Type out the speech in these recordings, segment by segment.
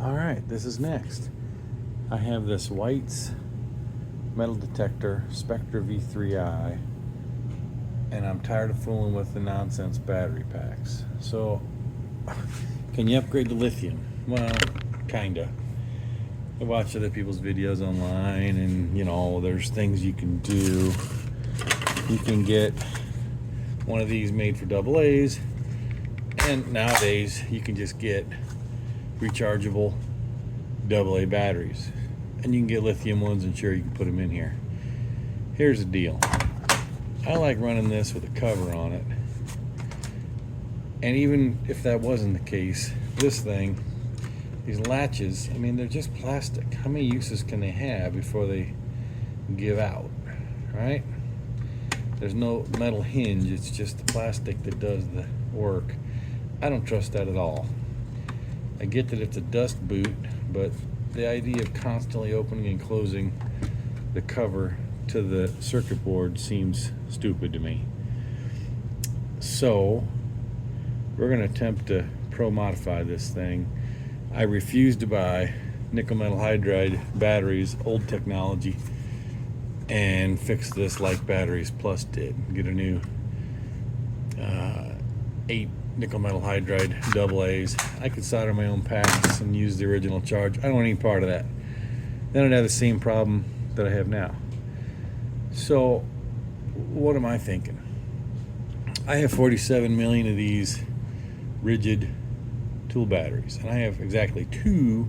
Alright, this is next. I have this White's metal detector Spectra V3i, and I'm tired of fooling with the nonsense battery packs. So, can you upgrade to lithium? Well, kinda. I watch other people's videos online, and there's things you can do. You can get one of these made for AA's, and nowadays you can just get rechargeable AA batteries, and you can get lithium ones, and sure, you can put them in here. Here's the deal. I like running this with a cover on it, and even if that wasn't the case, this thing, these latches, I mean, they're just plastic. How many uses can they have before they give out, right? There's no metal hinge, it's just the plastic that does the work. I don't trust that at all. I get that it's a dust boot, but the idea of constantly opening and closing the cover to the circuit board seems stupid to me. So we're going to attempt to pro-modify this thing. I refuse to buy nickel metal hydride batteries, old technology, and fix this like Batteries Plus did. Get a new 8 nickel metal hydride AA's. I could solder my own packs and use the original charge. I don't want any part of that. Then I'd have the same problem that I have now. So what am I thinking? I have 47 million of these rigid tool batteries, and I have exactly 2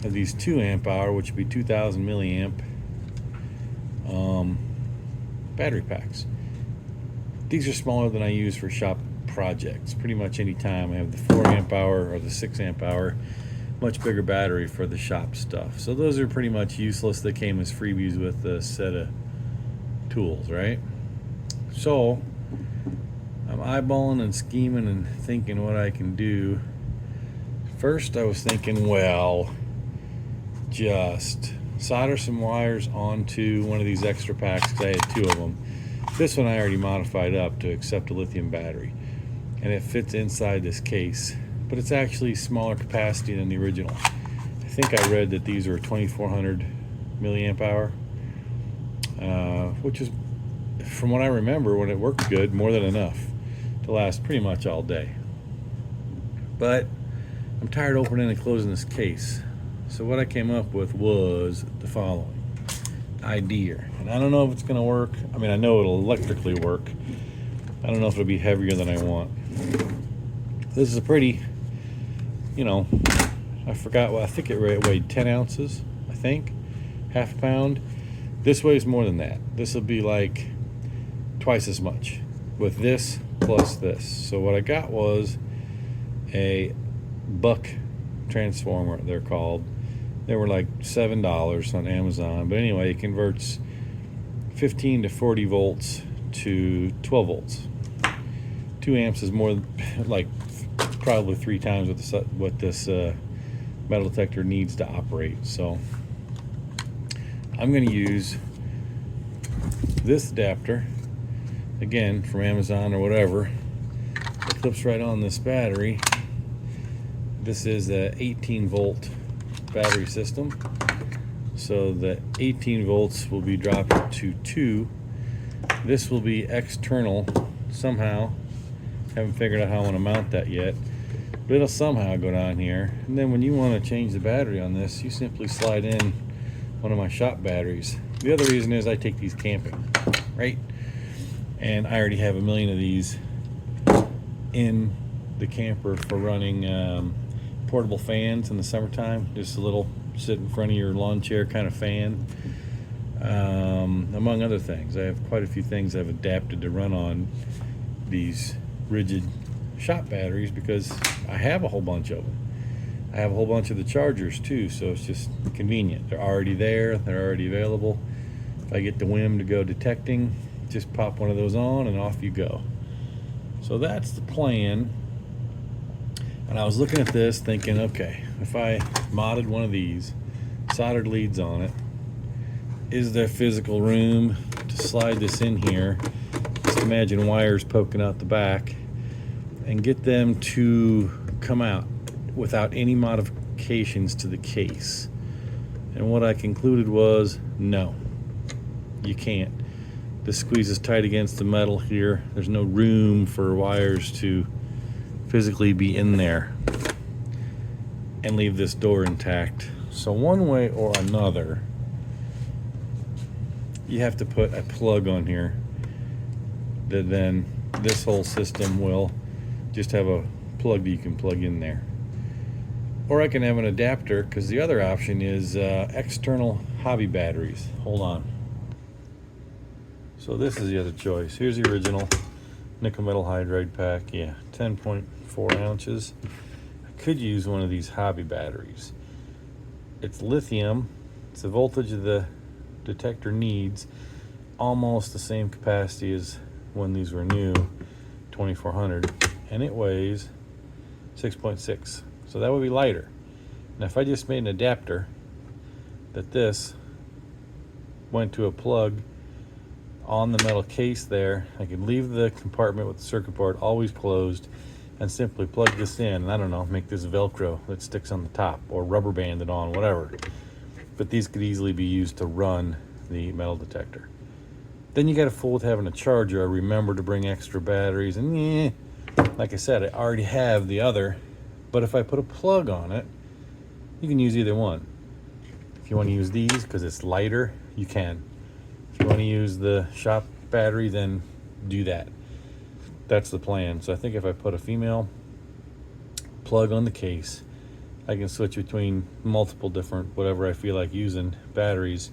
of these 2 amp hour, which would be 2000 milliamp battery packs. These are smaller than I use for shop projects. Pretty much any time I have the 4 amp hour or the 6 amp hour, much bigger battery for the shop stuff. So those are pretty much useless. They came as freebies with a set of tools, right? So I'm eyeballing and scheming and thinking what I can do. First I was thinking, well, just solder some wires onto one of these extra packs, because I had 2 of them. This one I already modified up to accept a lithium battery, and it fits inside this case, but it's actually smaller capacity than the original. I think I read that these are 2400 milliamp hour, which is, from what I remember, when it worked good, more than enough to last pretty much all day. But I'm tired of opening and closing this case. So what I came up with was the following idea. And I don't know if it's going to work. I mean, I know it'll electrically work. I don't know if it'll be heavier than I want. This is a pretty, I forgot what, I think it weighed 10 ounces, I think, half a pound. This weighs more than that. This will be like twice as much with this plus this. So what I got was a buck transformer, they're called. They were like $7 on Amazon, but anyway, it converts 15 to 40 volts to 12 volts. 2 amps is more, like probably 3 times what this metal detector needs to operate. So I'm going to use this adapter, again from Amazon or whatever. It clips right on this battery. This is a 18 volt battery system, so the 18 volts will be dropped to 2. This will be external somehow. Haven't figured out how I want to mount that yet, but it'll somehow go down here. And then when you want to change the battery on this, you simply slide in one of my shop batteries. The other reason is I take these camping, right? And I already have a million of these in the camper for running portable fans in the summertime. Just a little sit in front of your lawn chair kind of fan, among other things. I have quite a few things I've adapted to run on these rigid shop batteries because I have a whole bunch of them. I have a whole bunch of the chargers too, so it's just convenient. They're already there, they're already available. If I get the whim to go detecting, just pop one of those on and off you go. So that's the plan. And I was looking at this thinking, okay, if I modded one of these, soldered leads on it, is there physical room to slide this in here? Just imagine wires poking out the back and get them to come out without any modification modifications to the case. And what I concluded was, no, you can't. This squeezes tight against the metal here. There's no room for wires to physically be in there and leave this door intact. So one way or another, you have to put a plug on here that then this whole system will just have a plug that you can plug in there. Or I can have an adapter, because the other option is external hobby batteries. Hold on. So this is the other choice. Here's the original nickel metal hydride pack. Yeah, 10.4 ounces. I could use one of these hobby batteries. It's lithium. It's the voltage of the detector needs. Almost the same capacity as when these were new, 2400. And it weighs 6.6. So that would be lighter. Now if I just made an adapter that this went to a plug on the metal case there, I could leave the compartment with the circuit board always closed and simply plug this in, and I don't know, make this Velcro that sticks on the top or rubber band it on, whatever. But these could easily be used to run the metal detector. Then you got to fool with having a charger. I remember to bring extra batteries, and like I said, I already have the other. But if I put a plug on it, you can use either one. If you want to use these because it's lighter, you can. If you want to use the shop battery, then do that. That's the plan. So I think if I put a female plug on the case, I can switch between multiple different, whatever I feel like using, batteries.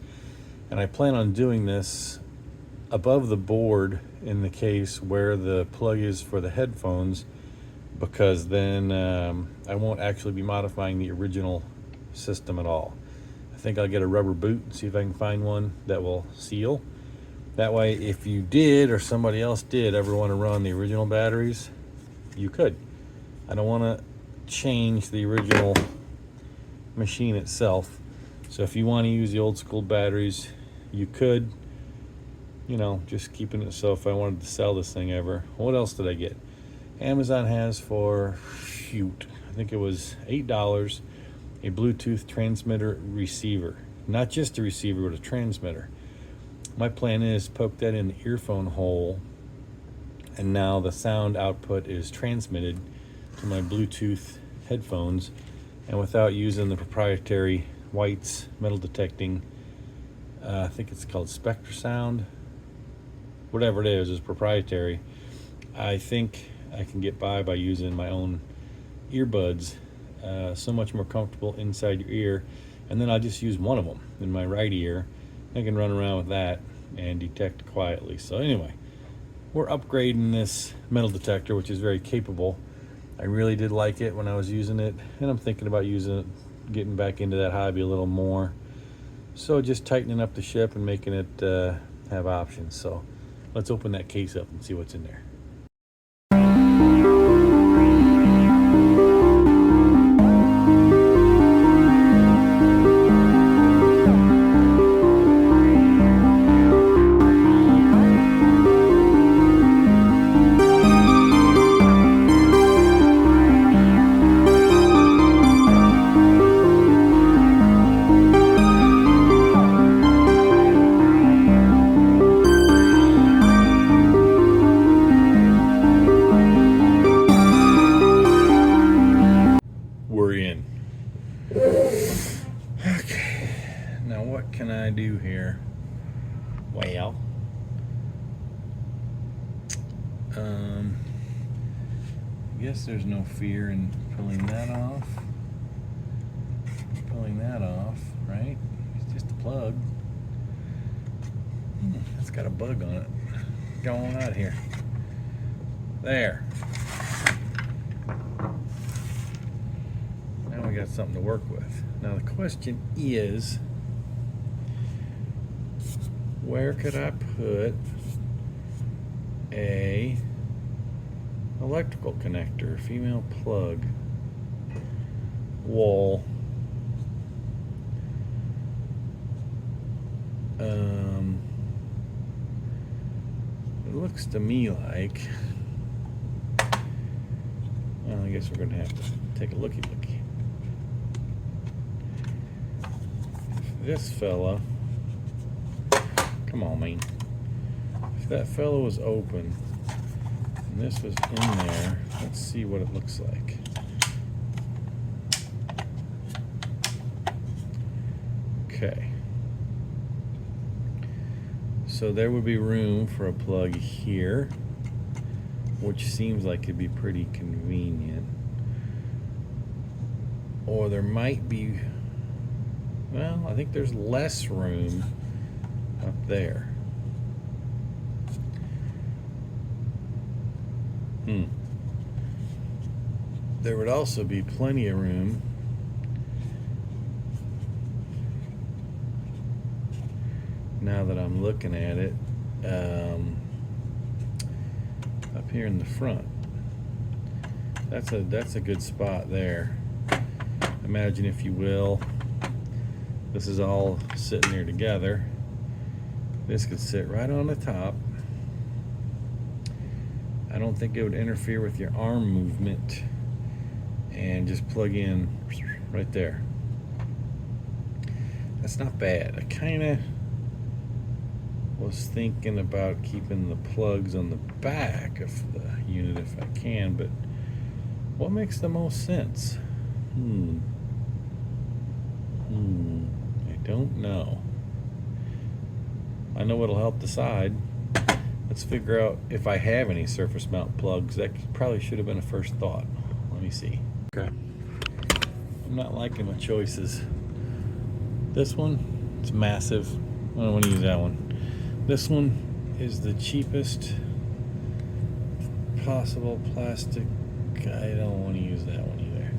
And I plan on doing this above the board in the case where the plug is for the headphones, because then I won't actually be modifying the original system at all. I think I'll get a rubber boot and see if I can find one that will seal. That way, if you did or somebody else did ever want to run the original batteries, you could. I don't want to change the original machine itself. So if you want to use the old school batteries, you could. You know, just keeping it so if I wanted to sell this thing ever. What else did I get? Amazon has for, I think it was $8, a Bluetooth transmitter receiver. Not just a receiver, but a transmitter. My plan is poke that in the earphone hole, and now the sound output is transmitted to my Bluetooth headphones, and without using the proprietary White's metal detecting, I think it's called Spectra sound. Whatever it is proprietary. I think I can get by using my own earbuds. So much more comfortable inside your ear. And then I'll just use one of them in my right ear. I can run around with that and detect quietly. So anyway, we're upgrading this metal detector, which is very capable. I really did like it when I was using it, and I'm thinking about using it, getting back into that hobby a little more. So just tightening up the ship and making it have options. So let's open that case up and see what's in there. We're in. Okay, now what can I do here? Well, I guess there's no fear in pulling that off. Pulling that off, right? It's just a plug. It's got a bug on it. Go on out here. There. Now we got something to work with. Now the question is, where could I put a electrical connector, female plug, wall? It looks to me like, well, I guess we're going to have to take a looky-looky. this fella, come on, man. If that fella was open and this was in there, let's see what it looks like. Okay. So there would be room for a plug here, which seems like it'd be pretty convenient. Or there might be, well, I think there's less room up there. There would also be plenty of room now that I'm looking at it, up here in the front. That's a good spot there. Imagine, if you will, this is all sitting there together. This could sit right on the top. I don't think it would interfere with your arm movement, and just plug in right there. That's not bad. I kind of was thinking about keeping the plugs on the back of the unit if I can, but what makes the most sense? I don't know. I know what'll help decide. Let's figure out if I have any surface mount plugs. That probably should have been a first thought. Let me see. Okay. I'm not liking my choices. This one, it's massive. I don't want to use that one. This one is the cheapest possible plastic. I don't want to use that one either.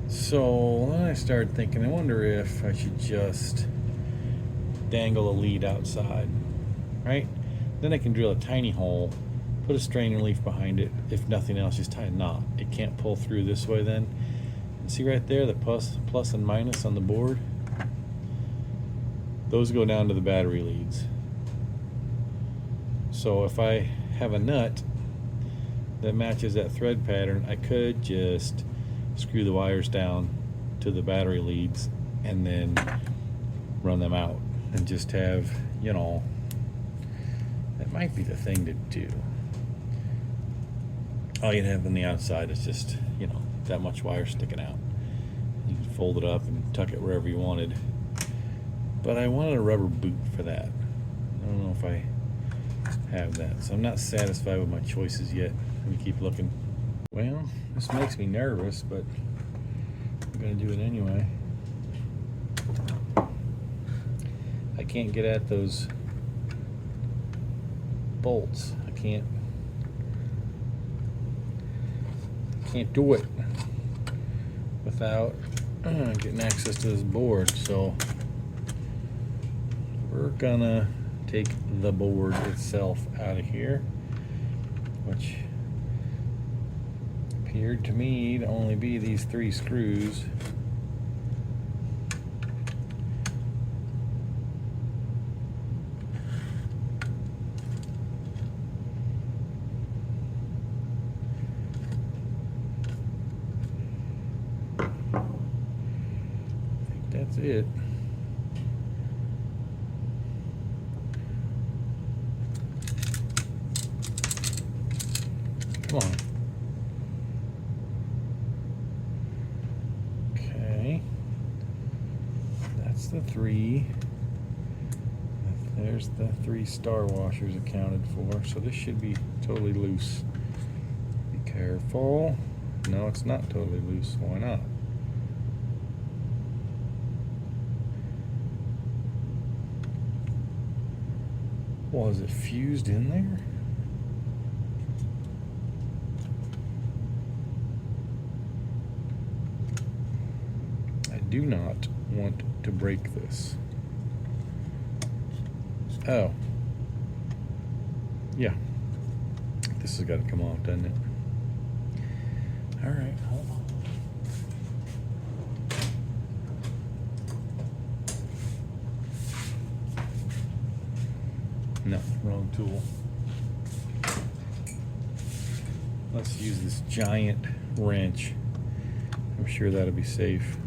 So then I started thinking, I wonder if I should just dangle a lead outside, right? Then I can drill a tiny hole, put a strainer leaf behind it. If nothing else, just tie a knot. It can't pull through this way then. And see right there, the plus and minus on the board? Those go down to the battery leads. So if I have a nut that matches that thread pattern, I could just screw the wires down to the battery leads and then run them out and just have, you know, that might be the thing to do. All you'd have on the outside is just, you know, that much wire sticking out. You can fold it up and tuck it wherever you wanted. But I wanted a rubber boot for that. I don't know if I have that. So I'm not satisfied with my choices yet. Let me keep looking. Well, this makes me nervous, but I'm going to do it anyway. I can't get at those bolts. I can't do it without getting access to this board. So we're gonna take the board itself out of here, which appeared to me to only be these 3 screws. I think that's it. Come on. Okay. That's the 3. There's the 3 star washers accounted for. So this should be totally loose. Be careful. No, it's not totally loose. Why not? Was it fused in there? Do not want to break this. Oh. Yeah. This has got to come off, doesn't it? All right, hold on. No, wrong tool. Let's use this giant wrench. I'm sure that'll be safe.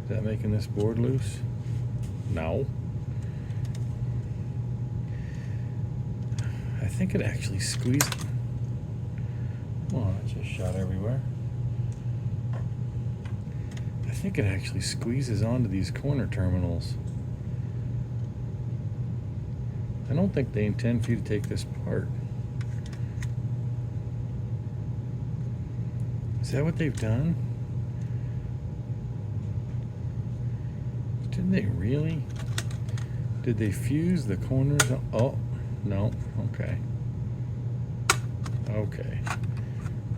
Is that making this board loose? No. I think it actually squeezed. Oh, it just shot everywhere. I think it actually squeezes onto these corner terminals. I don't think they intend for you to take this apart. Is that what they've done? Did they really? Did they fuse the corners? Oh, no. Okay. Okay.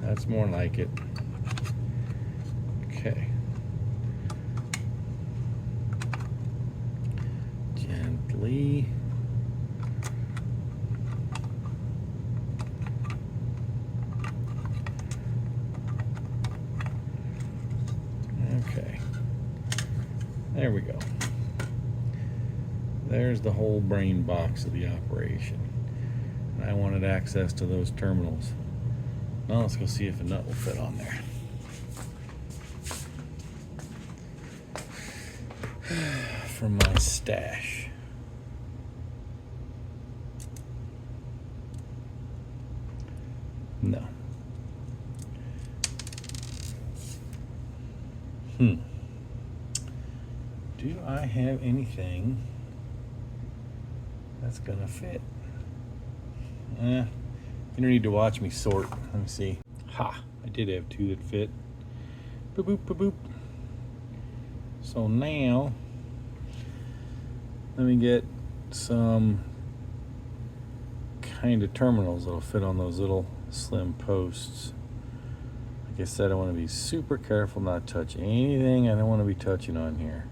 That's more like it. Okay. Gently. Okay. There we go. There's the whole brain box of the operation. And I wanted access to those terminals. Now let's go see if a nut will fit on there. From my stash. No. Do I have anything that's gonna fit? You don't need to watch me sort. Let me see. Ha! I did have two that fit. Boop, boop, boop, boop. So now, let me get some kind of terminals that'll fit on those little slim posts. Like I said, I want to be super careful not to touch anything I don't want to be touching on here.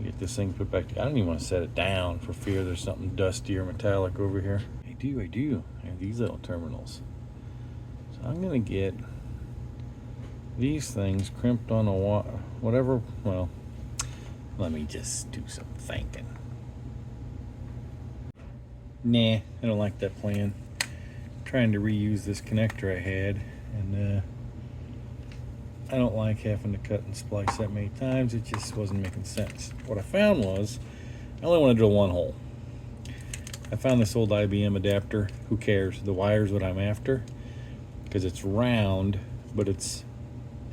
Get this thing put back together. I don't even want to set it down for fear there's something dusty or metallic over here. I do. I have these little terminals. So I'm going to get these things crimped on a whatever. Well, let me just do some thinking. Nah, I don't like that plan. I'm trying to reuse this connector I had, and I don't like having to cut and splice that many times. It just wasn't making sense. What I found was, I only want to drill one hole. I found this old IBM adapter. Who cares? The wire's what I'm after, because it's round, but it's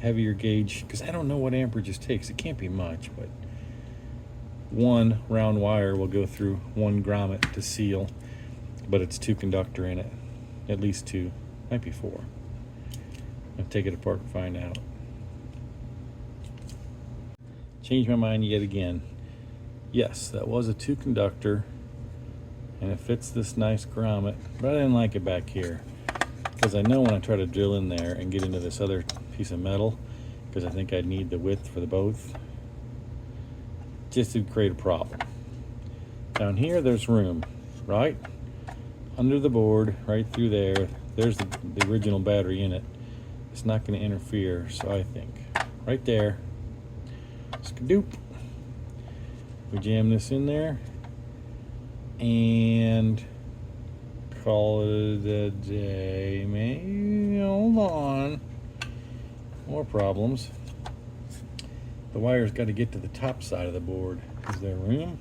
heavier gauge, because I don't know what amperage it takes. It can't be much, but one round wire will go through 1 grommet to seal, but it's 2 conductor in it. At least 2, might be 4. I'll take it apart and find out. Change my mind yet again. Yes, that was a 2 conductor, and it fits this nice grommet, but I didn't like it back here, because I know when I try to drill in there and get into this other piece of metal, because I think I'd need the width for the both, just to create a problem. Down here there's room, right? Under the board, right through there, there's the original battery in it. It's not going to interfere, so I think right there, skadoop. We jam this in there and call it a day. Maybe, hold on. More problems. The wire's got to get to the top side of the board. Is there room?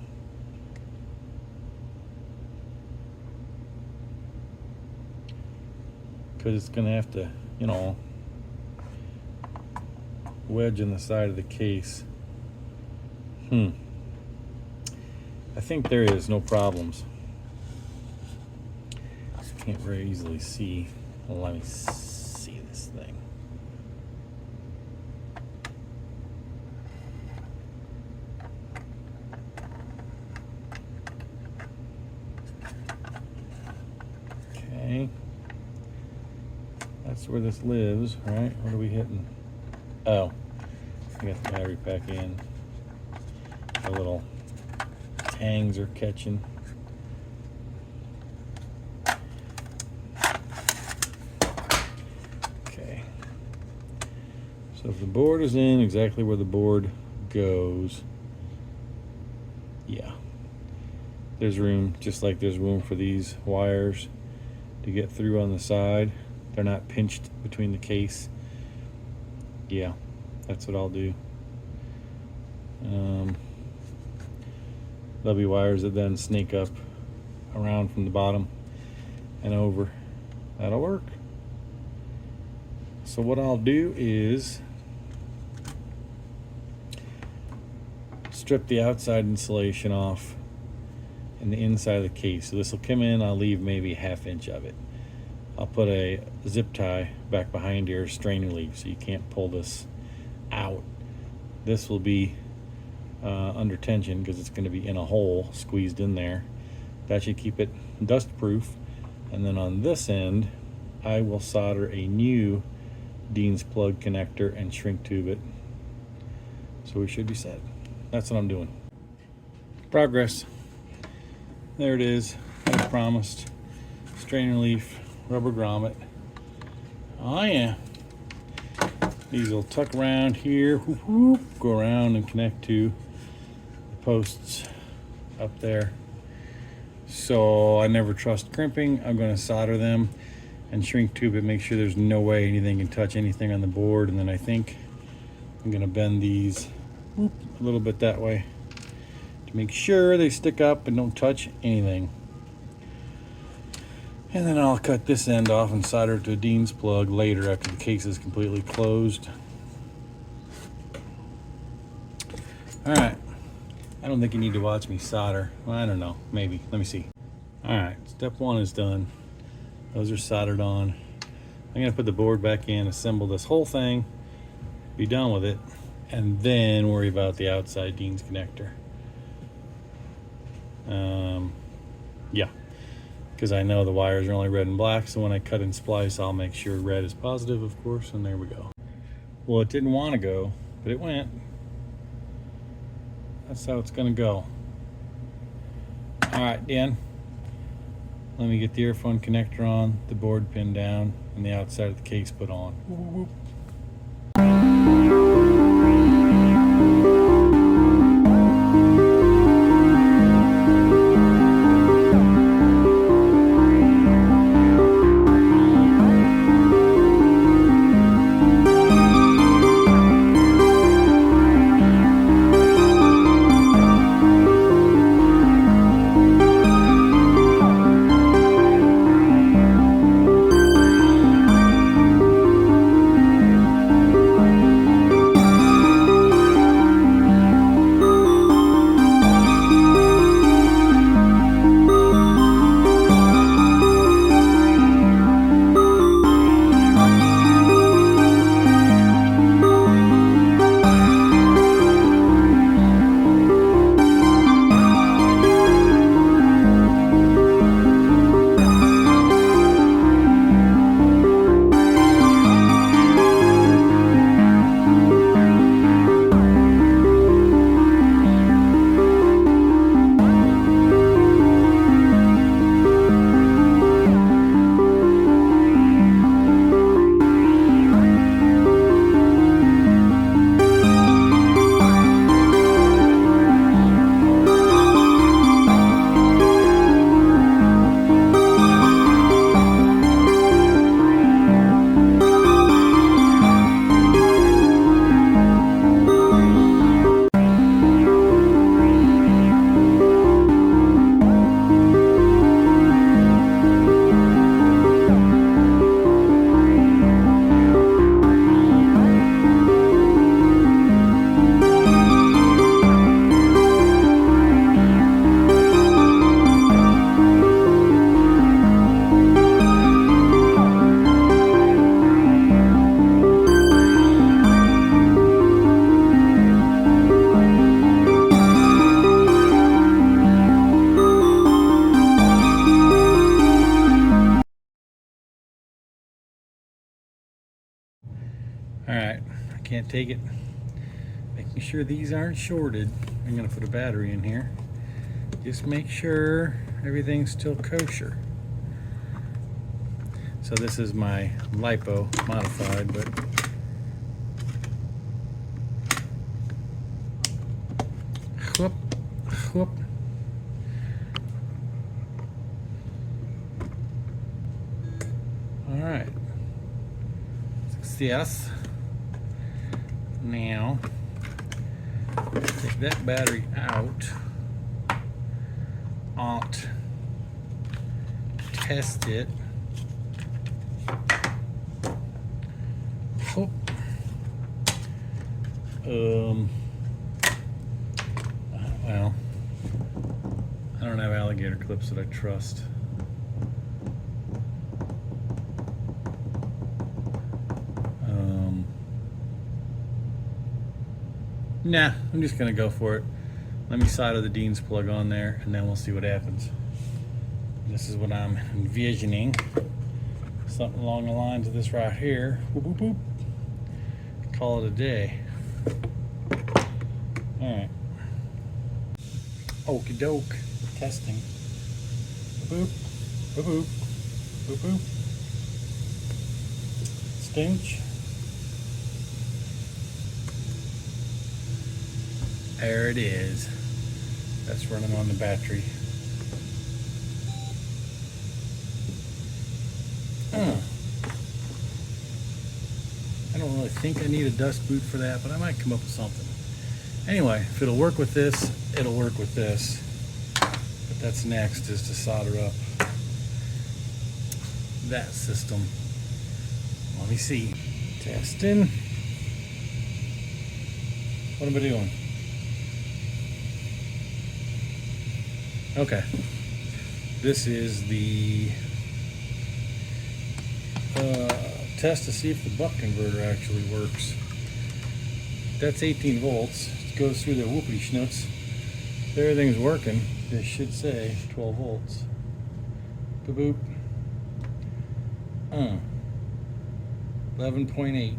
Because it's going to have to, wedge in the side of the case. I think there is no problems. Can't very easily see. Well, let me see this thing. Okay. That's where this lives, right? What are we hitting? Oh, I got the battery pack in. The little tangs are catching. Okay. So if the board is in exactly where the board goes, yeah, there's room, just like there's room for these wires to get through on the side. They're not pinched between the case. Yeah, that's what I'll do. There'll be wires that then snake up around from the bottom and over. That'll work. So what I'll do is strip the outside insulation off and the inside of the case. So this will come in, I'll leave maybe 1/2 inch of it. I'll put a zip tie back behind here, strain relief, so you can't pull this out. This will be under tension because it's going to be in a hole squeezed in there. That should keep it dust proof. And then on this end I will solder a new Dean's plug connector and shrink tube it, so we should be set. That's what I'm doing. Progress. There it is, as promised. Strain relief, rubber grommet. Oh yeah. These will tuck around here, whoop, whoop, go around and connect to the posts up there. So I never trust crimping. I'm going to solder them and shrink tube it, make sure there's no way anything can touch anything on the board. And then I think I'm going to bend these whoop, a little bit that way to make sure they stick up and don't touch anything. And then I'll cut this end off and solder it to a Dean's plug later after the case is completely closed. All right. I don't think you need to watch me solder. Well, I don't know, maybe. Let me see. All right, step 1 is done. Those are soldered on. I'm gonna put the board back in, assemble this whole thing, be done with it, and then worry about the outside Dean's connector. Yeah, because I know the wires are only red and black, so when I cut and splice, I'll make sure red is positive, of course, and there we go. Well, it didn't want to go, but it went. That's how it's gonna go. All right, Dan, let me get the earphone connector on, the board pinned down, and the outside of the case put on. Whoop, whoop. All right, I can't take it. Making sure these aren't shorted. I'm gonna put a battery in here. Just make sure everything's still kosher. So this is my lipo modified, but whoop, whoop. All right, success. Now, take that battery out. Test it. Oh. Well, I don't have alligator clips that I trust. Nah, I'm just gonna go for it. Let me solder the Dean's plug on there, and then we'll see what happens. This is what I'm envisioning. Something along the lines of this right here. Boop, boop, boop. Call it a day. Alright. Okie doke. Testing. Boop, boop, boop, boop, boop. Stinch. There it is. That's running on the battery. I don't really think I need a dust boot for that, but I might come up with something. Anyway, if it'll work with this, it'll work with this. But that's next, is to solder up that system. Let me see. Testing. What am I doing? Okay. This is the test to see if the buck converter actually works. That's 18 volts. It goes through the whoopity schnutz. If everything's working, this should say 12 volts. Boop boop. 11.8.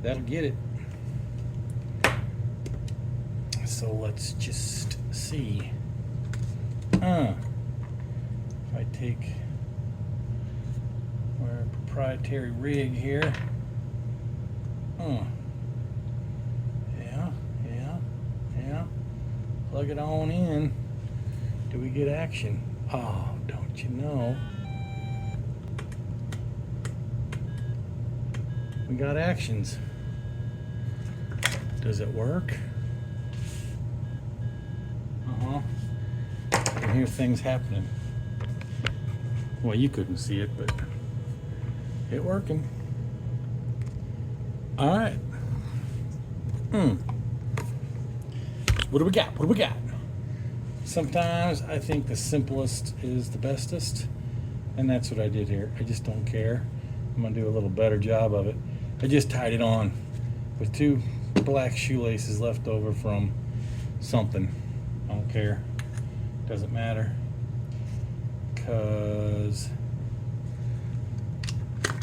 That'll get it. So let's just see. If I take our proprietary rig here. Yeah. Plug it on in. Do we get action? Oh, don't you know? We got actions. Does it work? I can hear things happening. Well, you couldn't see it, but it working. All right. What do we got? What do we got? Sometimes I think the simplest is the bestest, and that's what I did here. I just don't care. I'm gonna do a little better job of it. I just tied it on with 2 black shoelaces left over from something. I don't care. Doesn't matter. Because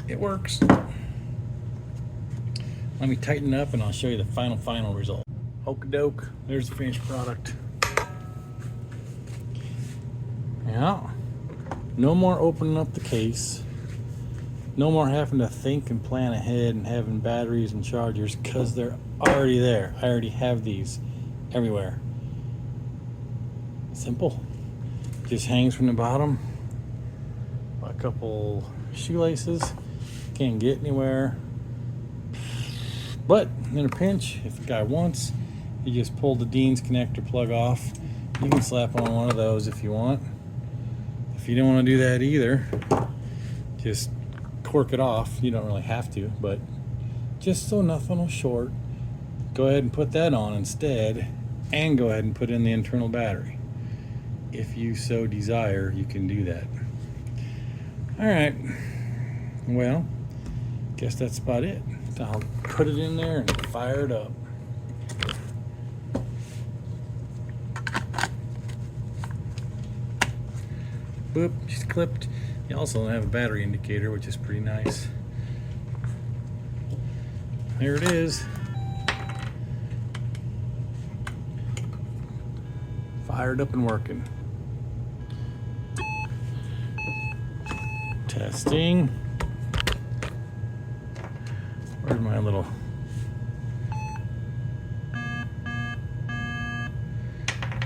it works. Let me tighten up and I'll show you the final result. Okie doke. There's the finished product. Yeah. No more opening up the case. No more having to think and plan ahead and having batteries and chargers, because they're already there. I already have these everywhere. Simple. Just hangs from the bottom. A couple shoelaces. Can't get anywhere. But in a pinch, if the guy wants, you just pull the Dean's connector plug off. You can slap on one of those if you want. If you don't want to do that either, just cork it off. You don't really have to, but just so nothing will short, go ahead and put that on instead, and go ahead and put in the internal battery. If you so desire, you can do that. All right, well, guess that's about it. I'll put it in there and fire it up. Boop, just clipped. You also have a battery indicator, which is pretty nice. There it is. Fired up and working. Testing. Where's my little...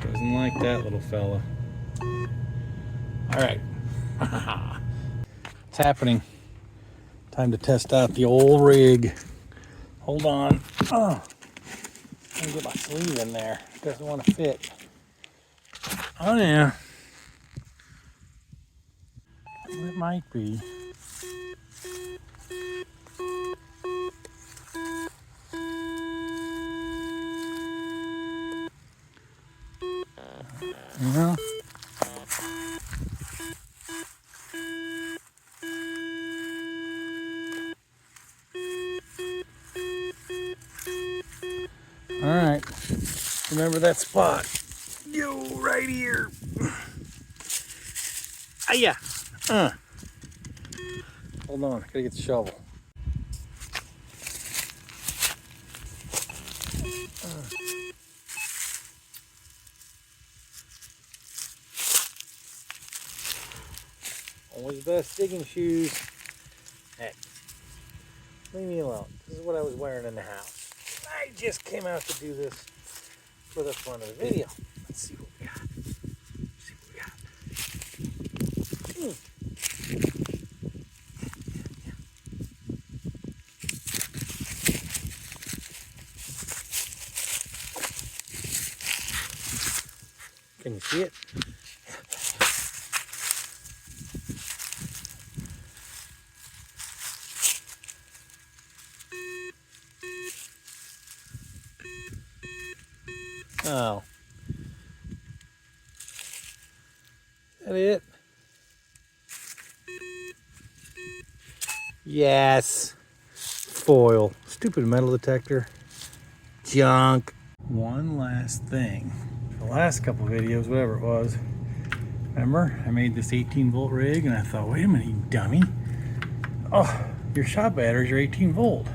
Doesn't like that little fella. All right. It's happening. Time to test out the old rig. Hold on. Let me get my sleeve in there. It doesn't want to fit. Oh yeah. Well, it might be. Yeah. All right. Remember that spot. Yo, right here. Ah, yeah. Hold on. Gotta get the shovel. Always best digging shoes. Heck, leave me alone. This is what I was wearing in the house. I just came out to do this for the fun of the video. Let's see what we got. Let's see what we got. Can you see it? Oh. Is that it? Yes. Foil. Stupid metal detector. Junk. One last thing. The last couple videos, whatever it was, remember I made this 18-volt rig and I thought, wait a minute, you dummy. Oh, your shop batteries are 18 volt.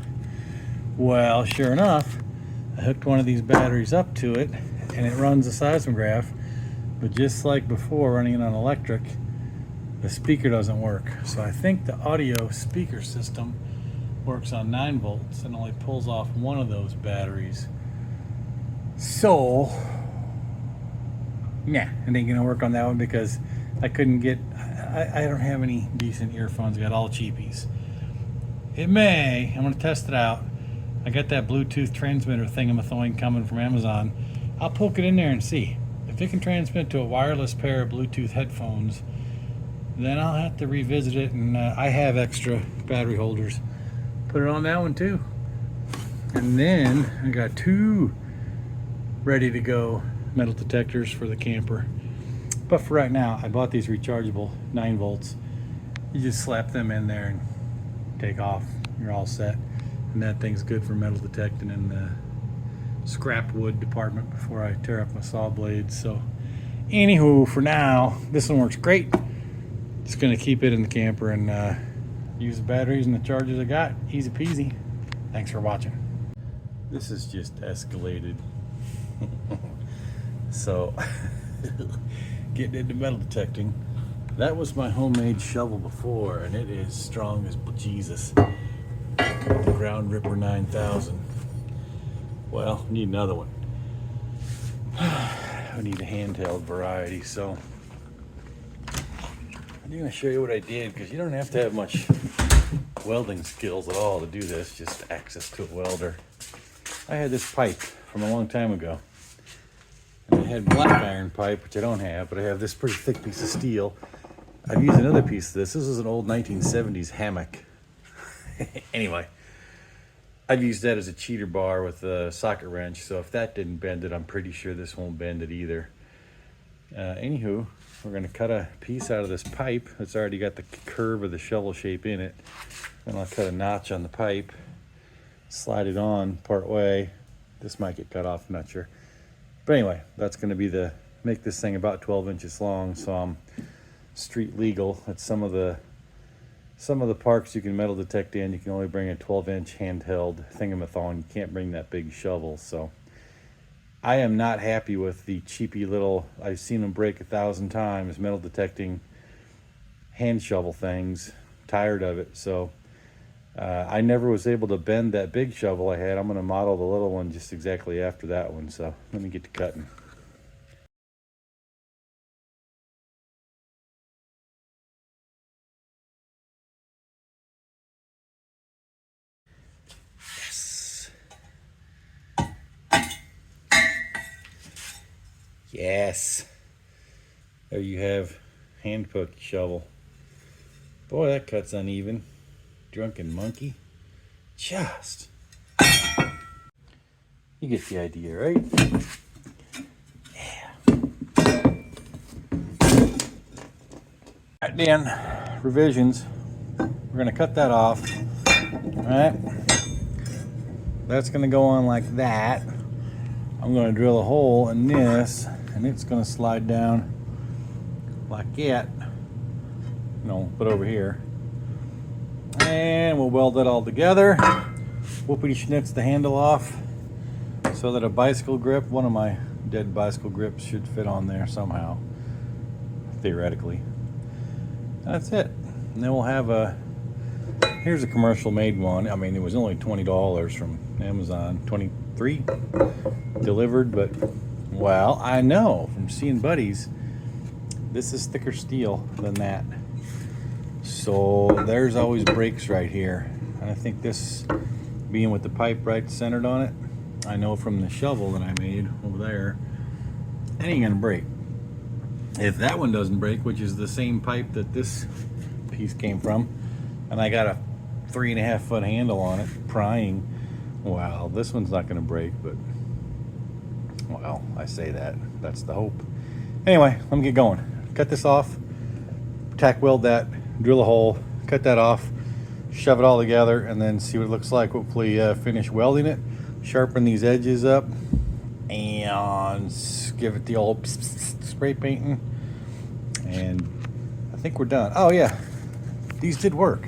Well, sure enough, I hooked one of these batteries up to it and it runs a seismograph, but just like before running it on electric, the speaker doesn't work. So I think the audio speaker system works on 9 volts and only pulls off one of those batteries. So, yeah, it ain't gonna work on that one because I couldn't get, I don't have any decent earphones, I got all cheapies. It may, I'm gonna test it out. I got that Bluetooth transmitter thingamathoing coming from Amazon. I'll poke it in there and see. If it can transmit to a wireless pair of Bluetooth headphones, then I'll have to revisit it, and I have extra battery holders. Put it on that one too. And then I got 2 ready to go metal detectors for the camper. But for right now, I bought these rechargeable 9 volts. You just slap them in there and take off. You're all set. And that thing's good for metal detecting in the scrap wood department before I tear up my saw blades. So anywho, for now, this one works great. Just gonna keep it in the camper and use the batteries and the chargers I got. Easy peasy. Thanks for watching. This has just escalated. So, getting into metal detecting. That was my homemade shovel before, and it is strong as Jesus. The Ground Ripper 9000. Well, need another one. I need a handheld variety, so I'm gonna show you what I did, because you don't have to have much welding skills at all to do this, just access to a welder. I had this pipe from a long time ago. And I had black iron pipe, which I don't have, but I have this pretty thick piece of steel. I've used another piece of this. This is an old 1970s hammock. Anyway, I've used that as a cheater bar with a socket wrench, so if that didn't bend it, I'm pretty sure this won't bend it either. Anywho, we're gonna cut a piece out of this pipe that's already got the curve of the shovel shape in it. And I'll cut a notch on the pipe, slide it on part way. This might get cut off, I'm not sure. But anyway, that's gonna be make this thing about 12 inches long, so I'm street legal. At some of the parks you can metal detect in, you can only bring a 12-inch handheld thingamathon. You can't bring that big shovel, so I am not happy with the cheapy little, I've seen them break 1,000 times, metal detecting hand shovel things. Tired of it, so I never was able to bend that big shovel I had. I'm going to model the little one just exactly after that one, so let me get to cutting. Yes. Yes. There you have hand pokey shovel. Boy, that cut's uneven. Drunken monkey. Just. You get the idea, right? Yeah. Alright, Dan, revisions. We're gonna cut that off. Alright. That's gonna go on like that. I'm gonna drill a hole in this, and it's gonna slide down like it. Put over here. And we'll weld it all together. Whoopity schnitz the handle off so that a bicycle grip, one of my dead bicycle grips, should fit on there somehow, theoretically. That's it. And then we'll have here's a commercial made one. I mean, it was only $20 from Amazon, 23 delivered, but well, I know from seeing buddies, this is thicker steel than that. So there's always breaks right here. And I think this being with the pipe right centered on it, I know from the shovel that I made over there, it ain't gonna break. If that one doesn't break, which is the same pipe that this piece came from, and I got a 3.5 foot handle on it, prying, well, this one's not gonna break, but well, I say that, that's the hope. Anyway, let me get going. Cut this off, tack weld that, drill a hole, cut that off, shove it all together, and then see what it looks like. Hopefully finish welding it, sharpen these edges up, and give it the old spray painting, and I think we're done. Oh yeah, these did work.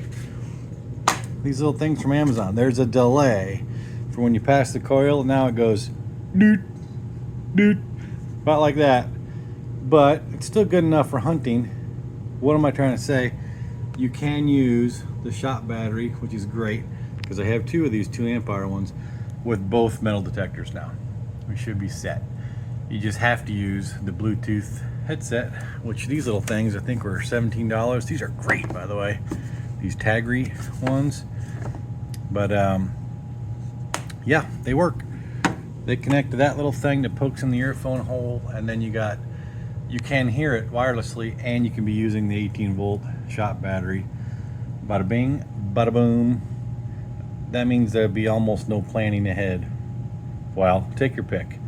These little things from Amazon. There's a delay for when you pass the coil. Now it goes doot, doot, about like that. But it's still good enough for hunting. What am I trying to say? You can use the shop battery, which is great, because I have 2 of these 2 amp hour ones with both metal detectors now. We should be set. You just have to use the Bluetooth headset, which these little things I think were $17. These are great, by the way, these Tagri ones. But yeah, they work. They connect to that little thing that pokes in the earphone hole, and then you can hear it wirelessly, and you can be using the 18-volt shop battery. Bada bing, bada boom. That means there'll be almost no planning ahead. Well, take your pick.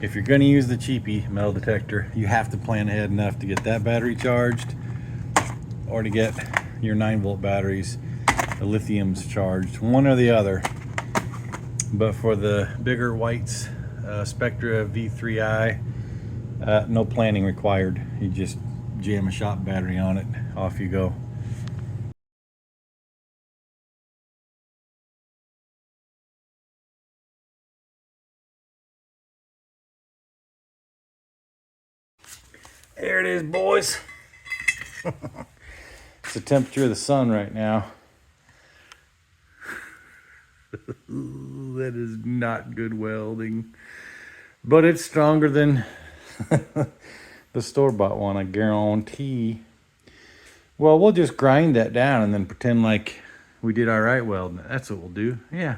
If you're going to use the cheapy metal detector, you have to plan ahead enough to get that battery charged, or to get your 9-volt batteries, the lithiums, charged, one or the other. But for the bigger whites, Spectra V3i, no planning required. You just jam a shop battery on it, off you go. There it is, boys. It's the temperature of the sun right now. That is not good welding, but it's stronger than the store-bought one, I guarantee. Well, we'll just grind that down and then pretend like we did all right welding it. That's what we'll do. Yeah.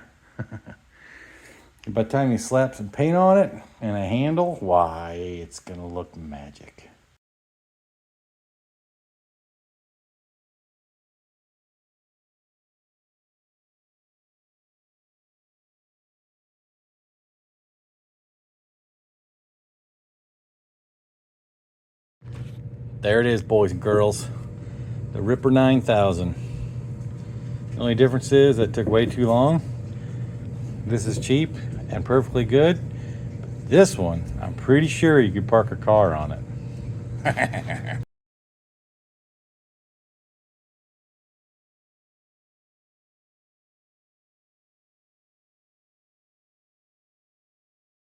By the time you slap some paint on it and a handle, why, it's gonna look magic. There it is, boys and girls. The Ripper 9000. The only difference is that it took way too long. This is cheap and perfectly good. This one, I'm pretty sure you could park a car on it.